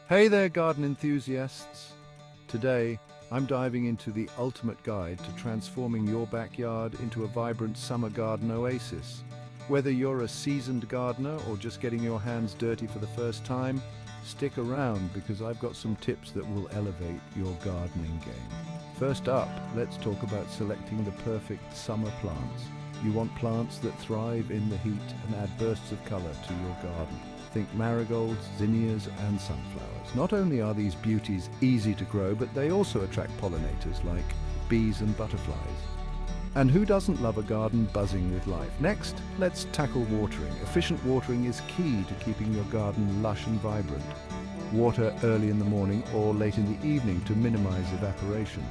Hey there, garden enthusiasts! Today, I'm diving into the ultimate guide to transforming your backyard into a vibrant summer garden oasis. Whether you're a seasoned gardener or just getting your hands dirty for the first time, stick around because I've got some tips that will elevate your gardening game. First up, let's talk about selecting the perfect summer plants. You want plants that thrive in the heat and add bursts of color to your garden. Think marigolds, zinnias, and sunflowers. Not only are these beauties easy to grow, but they also attract pollinators like bees and butterflies. And who doesn't love a garden buzzing with life? Next, let's tackle watering. Efficient watering is key to keeping your garden lush and vibrant. Water early in the morning or late in the evening to minimize evaporation.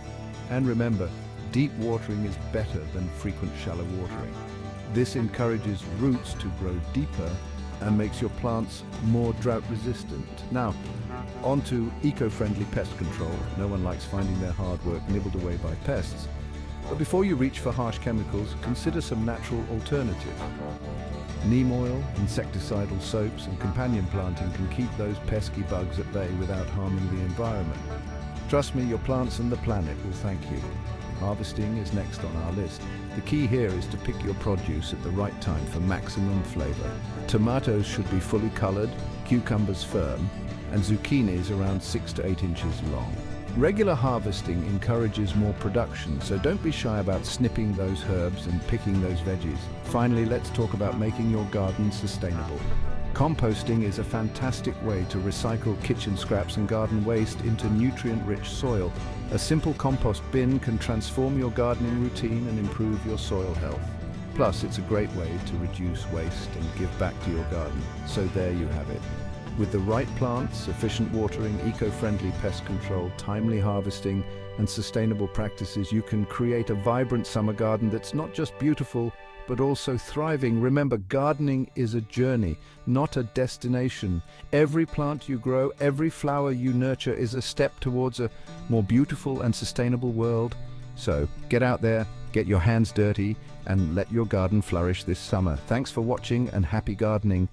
And remember, deep watering is better than frequent shallow watering. This encourages roots to grow deeper and makes your plants more drought resistant. Now, on to eco-friendly pest control. No one likes finding their hard work nibbled away by pests. But before you reach for harsh chemicals, consider some natural alternatives. Neem oil, insecticidal soaps, and companion planting can keep those pesky bugs at bay without harming the environment. Trust me, your plants and the planet will thank you. Harvesting is next on our list. The key here is to pick your produce at the right time for maximum flavor. Tomatoes should be fully colored, cucumbers firm, and zucchinis around 6 to 8 inches long. Regular harvesting encourages more production, so don't be shy about snipping those herbs and picking those veggies. Finally, let's talk about making your garden sustainable. Composting is a fantastic way to recycle kitchen scraps and garden waste into nutrient-rich soil. A simple compost bin can transform your gardening routine and improve your soil health. Plus, it's a great way to reduce waste and give back to your garden. So there you have it. With the right plants, efficient watering, eco-friendly pest control, timely harvesting, and sustainable practices, you can create a vibrant summer garden that's not just beautiful, but also thriving. Remember, gardening is a journey, not a destination. Every plant you grow, every flower you nurture is a step towards a more beautiful and sustainable world. So get out there, get your hands dirty, and let your garden flourish this summer. Thanks for watching and happy gardening.